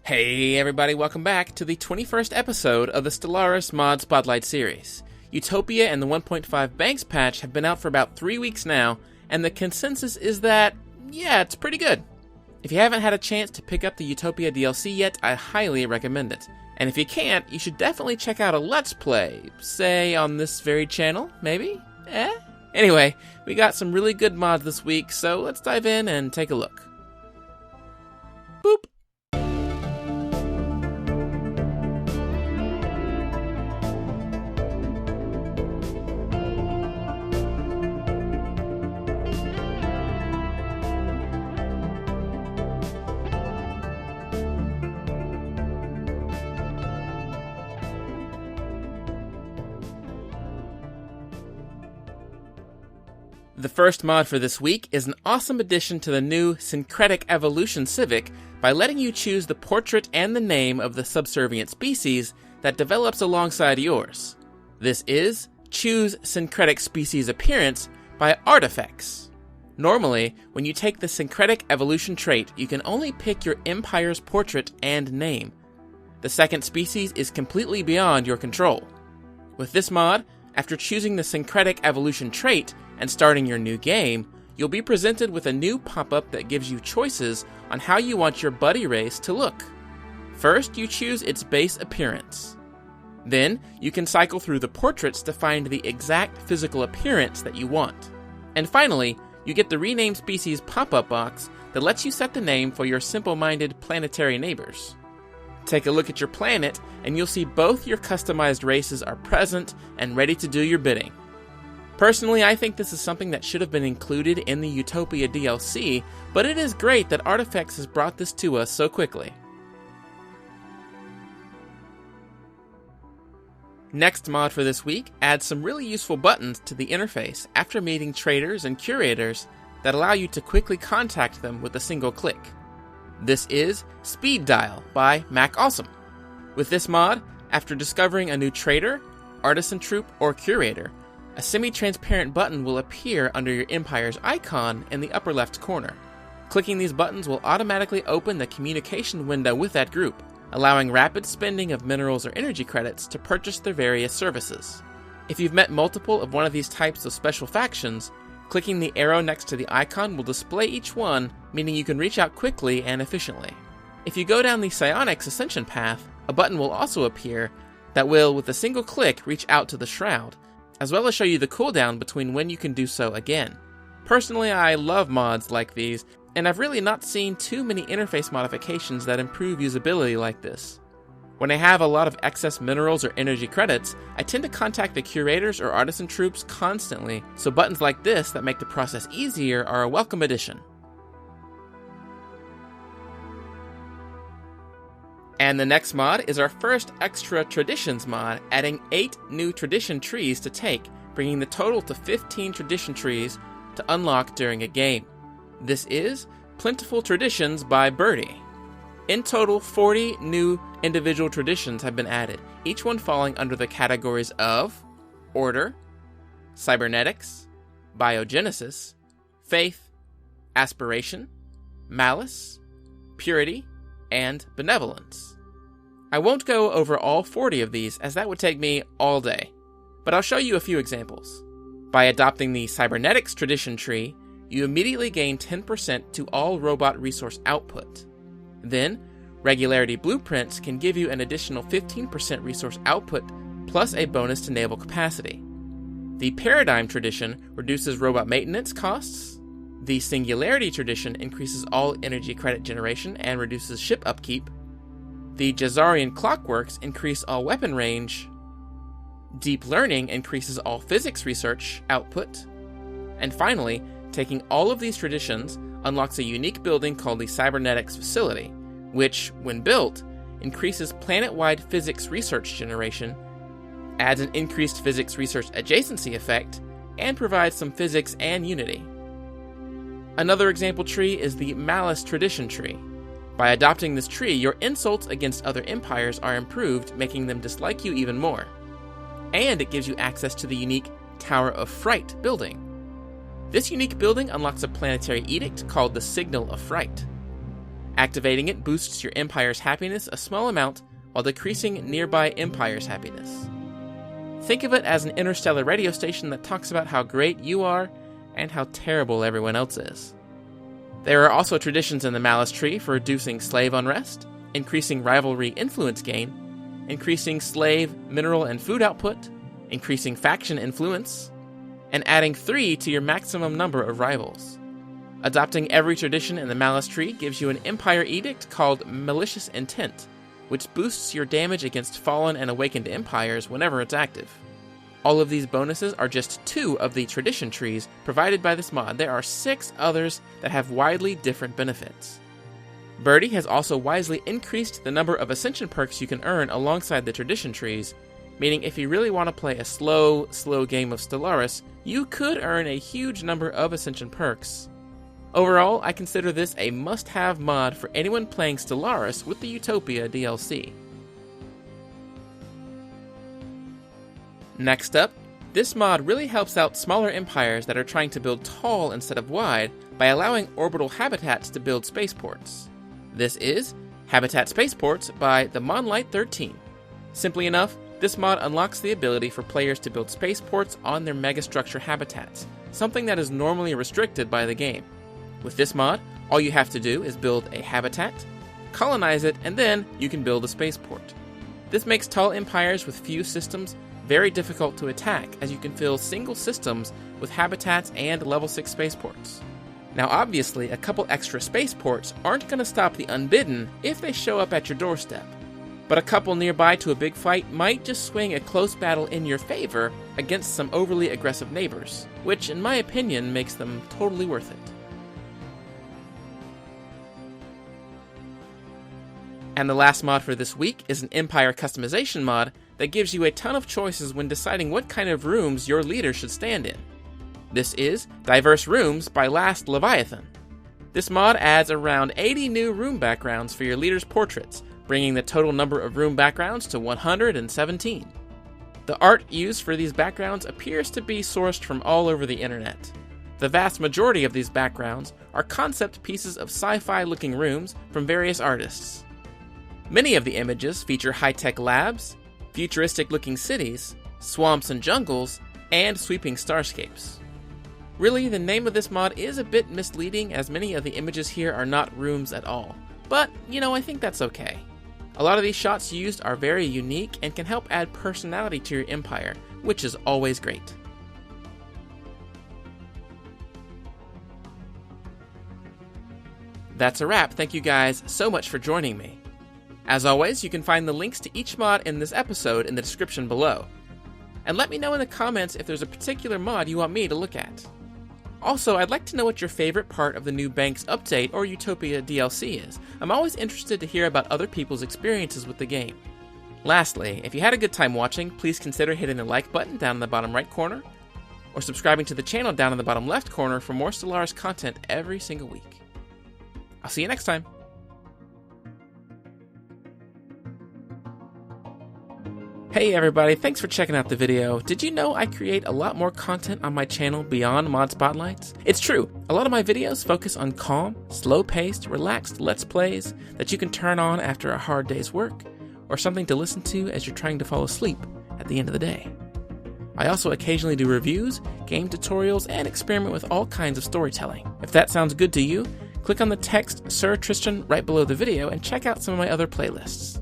Hey everybody, welcome back to the 21st episode of the Stellaris Mod Spotlight series. Utopia and the 1.5 Banks patch have been out for about 3 weeks now, and the consensus is that, yeah, it's pretty good. If you haven't had a chance to pick up the Utopia DLC yet, I highly recommend it. And if you can't, you should definitely check out a Let's Play, say on this very channel, maybe? Anyway, we got some really good mods this week, so let's dive in and take a look. Boop! The first mod for this week is an awesome addition to the new Syncretic Evolution Civic by letting you choose the portrait and the name of the subservient species that develops alongside yours. This is Choose Syncretic Species Appearance by Artifacts. Normally, when you take the Syncretic Evolution trait, you can only pick your Empire's portrait and name. The second species is completely beyond your control. With this mod, after choosing the Syncretic Evolution trait and starting your new game, you'll be presented with a new pop-up that gives you choices on how you want your buddy race to look. First, you choose its base appearance. Then, you can cycle through the portraits to find the exact physical appearance that you want. And finally, you get the Rename Species pop-up box that lets you set the name for your simple-minded planetary neighbors. Take a look at your planet, and you'll see both your customized races are present and ready to do your bidding. Personally, I think this is something that should have been included in the Utopia DLC, but it is great that Artifacts has brought this to us so quickly. Next mod for this week adds some really useful buttons to the interface after meeting traders and curators that allow you to quickly contact them with a single click. This is Speed Dial by Mac Awesome. With this mod, after discovering a new trader, artisan troupe, or curator, a semi-transparent button will appear under your Empire's icon in the upper left corner. Clicking these buttons will automatically open the communication window with that group, allowing rapid spending of minerals or energy credits to purchase their various services. If you've met multiple of one of these types of special factions, clicking the arrow next to the icon will display each one, meaning you can reach out quickly and efficiently. If you go down the Psionics Ascension path, a button will also appear that will, with a single click, reach out to the Shroud, as well as show you the cooldown between when you can do so again. Personally, I love mods like these, and I've really not seen too many interface modifications that improve usability like this. When I have a lot of excess minerals or energy credits, I tend to contact the curators or artisan troops constantly, so buttons like this that make the process easier are a welcome addition. And the next mod is our first extra traditions mod, adding 8 new tradition trees to take, bringing the total to 15 tradition trees to unlock during a game. This is Plentiful Traditions by Birdie. In total, 40 new individual traditions have been added, each one falling under the categories of Order, Cybernetics, Biogenesis, Faith, Aspiration, Malice, Purity, and Benevolence. I won't go over all 40 of these, as that would take me all day, but I'll show you a few examples. By adopting the Cybernetics tradition tree, you immediately gain 10% to all robot resource output. Then, Regularity Blueprints can give you an additional 15% resource output, plus a bonus to naval capacity. The Paradigm tradition reduces robot maintenance costs. The Singularity tradition increases all energy credit generation and reduces ship upkeep. The Jazarian Clockworks increase all weapon range. Deep Learning increases all physics research output. And finally, taking all of these traditions unlocks a unique building called the Cybernetics Facility, which, when built, increases planet-wide physics research generation, adds an increased physics research adjacency effect, and provides some physics and unity. Another example tree is the Malice Tradition tree. By adopting this tree, your insults against other empires are improved, making them dislike you even more. And it gives you access to the unique Tower of Fright building. This unique building unlocks a planetary edict called the Signal of Fright. Activating it boosts your empire's happiness a small amount while decreasing nearby empires' happiness. Think of it as an interstellar radio station that talks about how great you are and how terrible everyone else is. There are also traditions in the Malice Tree for reducing slave unrest, increasing rivalry influence gain, increasing slave, mineral, and food output, increasing faction influence, and adding 3 to your maximum number of rivals. Adopting every tradition in the Malice Tree gives you an Empire Edict called Malicious Intent, which boosts your damage against fallen and awakened empires whenever it's active. All of these bonuses are just 2 of the tradition trees provided by this mod. There are 6 others that have widely different benefits. Birdie has also wisely increased the number of ascension perks you can earn alongside the tradition trees, meaning if you really want to play a slow game of Stellaris, you could earn a huge number of ascension perks. Overall, I consider this a must-have mod for anyone playing Stellaris with the Utopia DLC. Next up, this mod really helps out smaller empires that are trying to build tall instead of wide by allowing orbital habitats to build spaceports. This is Habitat Spaceports by the Monlight 13. Simply enough, this mod unlocks the ability for players to build spaceports on their megastructure habitats, something that is normally restricted by the game. With this mod, all you have to do is build a habitat, colonize it, and then you can build a spaceport. This makes tall empires with few systems very difficult to attack, as you can fill single systems with habitats and level 6 spaceports. Now obviously, a couple extra spaceports aren't going to stop the unbidden if they show up at your doorstep, but a couple nearby to a big fight might just swing a close battle in your favor against some overly aggressive neighbors, which in my opinion makes them totally worth it. And the last mod for this week is an Empire customization mod that gives you a ton of choices when deciding what kind of rooms your leader should stand in. This is Diverse Rooms by Last Leviathan. This mod adds around 80 new room backgrounds for your leader's portraits, bringing the total number of room backgrounds to 117. The art used for these backgrounds appears to be sourced from all over the internet. The vast majority of these backgrounds are concept pieces of sci-fi looking rooms from various artists. Many of the images feature high-tech labs, futuristic-looking cities, swamps and jungles, and sweeping starscapes. Really, the name of this mod is a bit misleading, as many of the images here are not rooms at all. But, I think that's okay. A lot of these shots used are very unique and can help add personality to your empire, which is always great. That's a wrap. Thank you guys so much for joining me. As always, you can find the links to each mod in this episode in the description below. And let me know in the comments if there's a particular mod you want me to look at. Also, I'd like to know what your favorite part of the new Banks update or Utopia DLC is. I'm always interested to hear about other people's experiences with the game. Lastly, if you had a good time watching, please consider hitting the like button down in the bottom right corner, or subscribing to the channel down in the bottom left corner for more Stellaris content every single week. I'll see you next time. Hey everybody, thanks for checking out the video. Did you know I create a lot more content on my channel beyond mod spotlights? It's true, a lot of my videos focus on calm, slow-paced, relaxed Let's Plays that you can turn on after a hard day's work, or something to listen to as you're trying to fall asleep at the end of the day. I also occasionally do reviews, game tutorials, and experiment with all kinds of storytelling. If that sounds good to you, click on the text SirTristan right below the video and check out some of my other playlists.